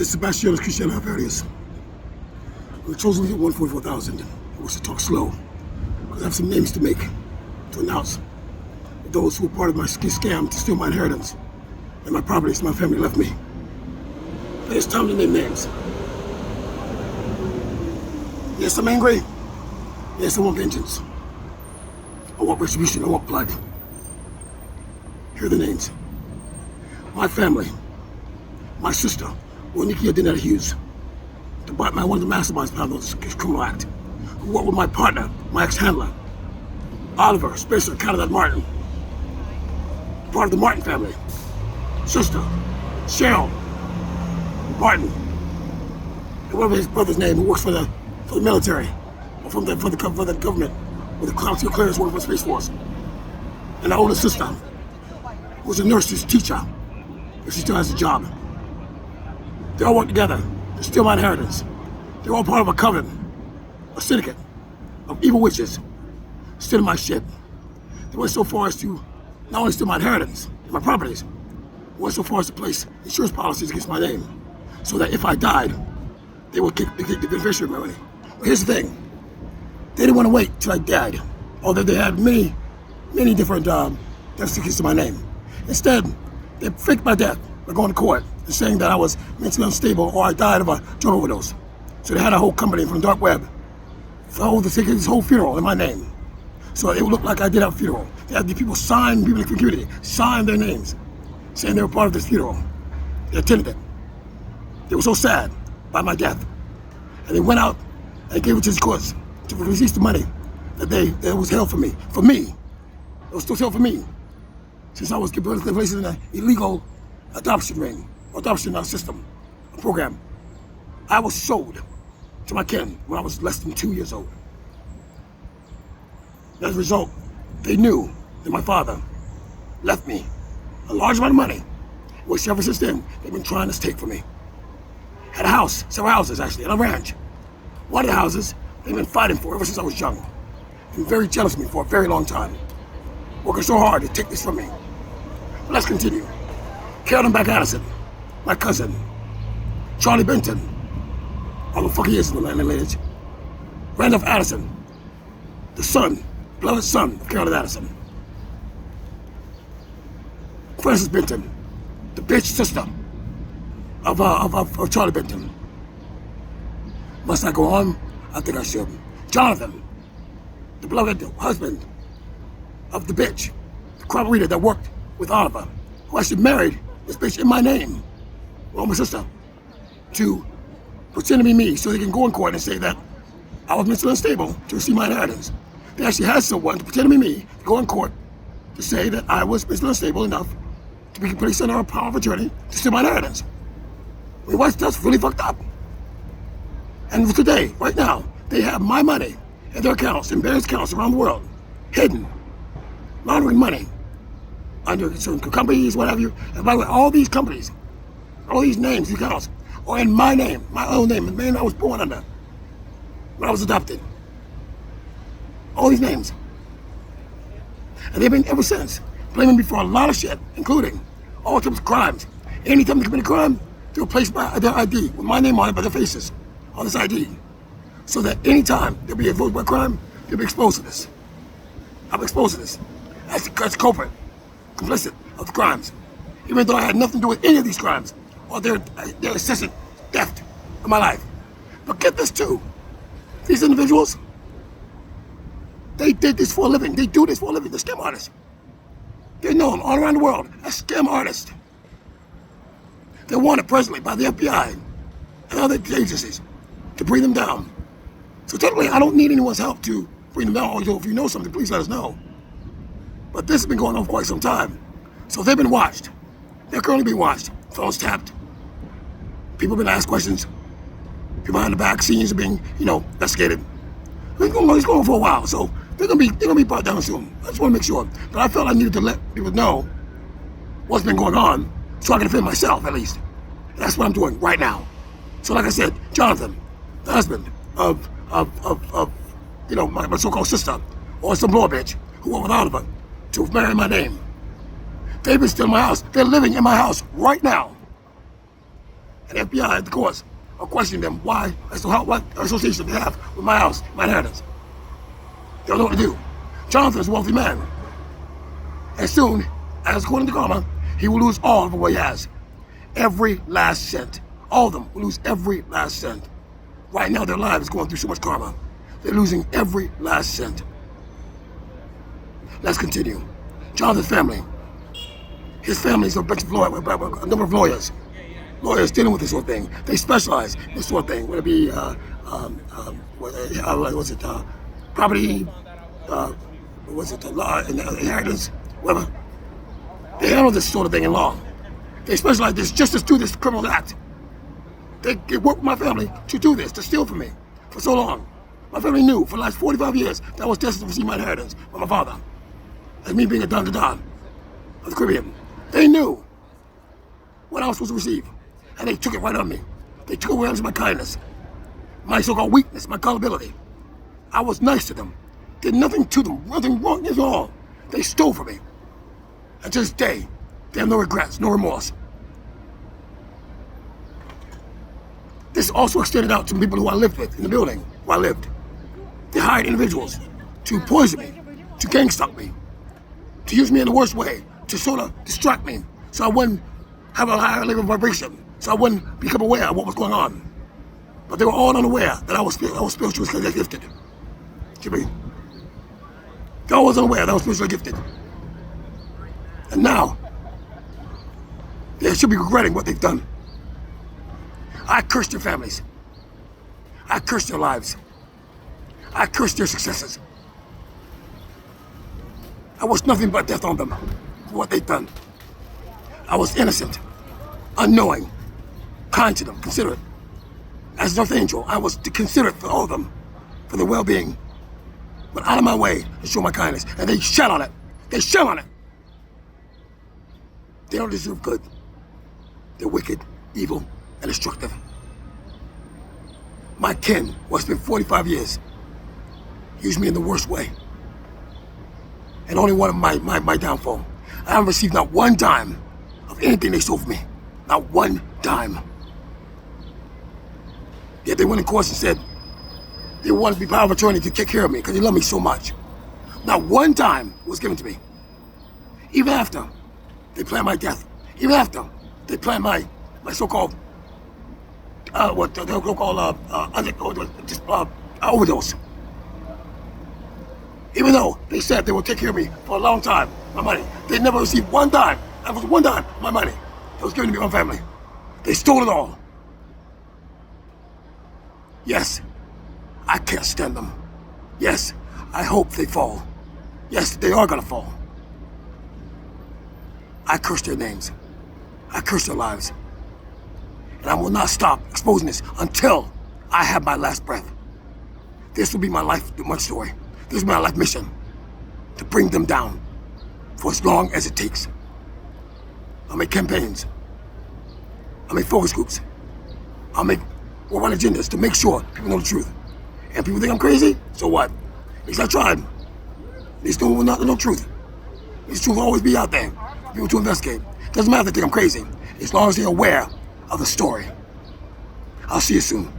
This is Sebastian Christian Various. We chose to get 144,000. I wish to talk slow, because I have some names to make, to announce. Those who were part of my scam to steal my inheritance and my properties my family left me. But it's time to name names. Yes, I'm angry. Yes, I want vengeance. I want retribution. I want blood. Here are the names. My family. My sister, Wanikia Danetta Hughes. One of the masterminds behind this criminal act. Who worked with my partner, my ex-handler, Oliver Spencer Canada Martin. Part of the Martin family. Sister, Cheryl Martin. And whatever his brother's name, who works for the military, or for the government, with the consular clearance working for the Space Force. And our older sister, who was a nurse's teacher, but she still has a job. They all work together to steal my inheritance. They're all part of a coven, a syndicate of evil witches, stealing my shit. They went so far as to not only steal my inheritance and my properties, they went so far as to place insurance policies against my name, so that if I died, they would kick the beneficiary money. But here's the thing. They didn't want to wait till I died, although they had many different death certificates to my name. Instead, they faked my death by going to court and saying that I was mentally unstable or I died of a drug overdose. So they had a whole company from the dark web for this whole funeral in my name. So it would look like I did have a funeral. They had the people sign, people in the community, sign their names, saying they were part of this funeral. They attended it. They were so sad by my death. And they went out and gave it to the courts to release the money that was held for me. For me. It was still held for me. Since I was placed in an illegal adoption ring, adoption system, a program. I was sold to my kin when I was less than 2 years old. As a result, they knew that my father left me a large amount of money, which ever since then, they've been trying to take from me. Had a house, several houses actually, and a ranch. One of the houses, they've been fighting for ever since I was young. Been very jealous of me for a very long time. Working so hard to take this from me. But let's continue. Carolyn Back Addison, my cousin. Charlie Benton, all the fuck he is in the land lineage. Randolph Addison, the son, beloved son of Carolyn Addison. Frances Benton, the bitch sister of Charlie Benton. Must I go on? I think I should. Jonathan, the beloved husband of the bitch, the crime reader that worked with Oliver, who actually married this bitch in my name, well, my sister, to pretend to be me so they can go in court and say that I was mentally unstable to receive my inheritance. They actually had someone to pretend to be me, to go in court to say that I was mentally unstable enough to be placed under a power of attorney to steal my inheritance. I mean, that's really fucked up. And today, right now, they have my money in their accounts, in various accounts around the world, hidden, laundering money under certain companies, what have you. And by the way, all these companies, all these names, these accounts, are in my name, my own name, the name I was born under when I was adopted. All these names. And they've been ever since blaming me for a lot of shit, including all types of crimes. Anytime they commit a crime, they'll place their ID with my name on it by their faces on this ID. So that anytime there'll be a vote by crime, they'll be exposed to this. I'm exposed to this as the culprit, complicit of the crimes, even though I had nothing to do with any of these crimes or their incessant theft of my life. But get this too, these individuals, they did this for a living. They do this for a living. They're scam artists. They're known all around the world as scam artists. They're wanted presently by the FBI and other agencies to bring them down. So technically, I don't need anyone's help to bring them down. Although if you know something, please let us know. But this has been going on for quite some time. So they've been watched. They're currently being watched. Phones tapped. People have been asked questions. People behind the back scenes are being, investigated. It's going on for a while, so they're gonna be brought down soon. I just want to make sure. But I felt I needed to let people know what's been going on, so I can defend myself at least. And that's what I'm doing right now. So like I said, Jonathan, the husband of my so-called sister, or some law bitch who went with Oliver to marry my name. They've been still in my house. They're living in my house right now. and FBI at the courts are questioning them why, as to how, what association they have with my house, my inheritance. They don't know what to do. Jonathan's a wealthy man. And soon, as according to karma, he will lose all of what he has. Every last cent. All of them will lose every last cent. Right now, their lives is going through so much karma. They're losing every last cent. Let's continue. Jonathan's family. His family is a bunch of lawyers, a number of lawyers. Lawyers dealing with this sort of thing. They specialize in this sort of thing. Whether it be, property, inheritance, whatever. They handle this sort of thing in law. They specialize in this just to do this criminal act. They work with my family to do this, to steal from me for so long. My family knew for the last 45 years that I was destined to receive my inheritance from my father. As me being a Don of the Caribbean. They knew what I was supposed to receive. And they took it right on me. They took away my kindness, my so-called weakness, my gullibility. I was nice to them. Did nothing to them, nothing wrong at all. They stole from me. And to this day, they have no regrets, no remorse. This also extended out to people who I lived with in the building where I lived. They hired individuals to poison me, to gang stalk me, to use me in the worst way, to sort of distract me, so I wouldn't have a higher level of vibration, so I wouldn't become aware of what was going on. But they were all unaware that I was spiritually gifted. They all was unaware that I was spiritually gifted. And now, they should be regretting what they've done. I curse their families. I curse their lives. I curse their successes. I wish nothing but death on them for what they've done. I was innocent, unknowing, kind to them, considerate. As an earth angel, I was considerate for all of them, for their well-being. But out of my way to show my kindness, and they shat on it. They shat on it. They don't deserve good. They're wicked, evil, and destructive. My kin, who has spent 45 years, used me in the worst way. And only one of my downfall. I haven't received not one dime of anything they stole from me. Not one dime. Yet they went in court and said they wanted to be power of attorney to take care of me because they love me so much. Not one dime was given to me. Even after they planned my death. Even after they planned my so-called overdose. Even though they said they would take care of me for a long time, my money, they never received one dime. That was one dime of my money that was given to me by my family. They stole it all. Yes, I can't stand them. Yes, I hope they fall. Yes, they are gonna fall. I curse their names. I curse their lives. And I will not stop exposing this until I have my last breath. This will be my life story. This is my life mission, to bring them down for as long as it takes. I'll make campaigns. I'll make focus groups. I'll make worldwide agendas to make sure people know the truth. And people think I'm crazy, so what? At least I tried. At least people will not know the truth. At least truth will always be out there for people to investigate. Doesn't matter if they think I'm crazy, as long as they're aware of the story. I'll see you soon.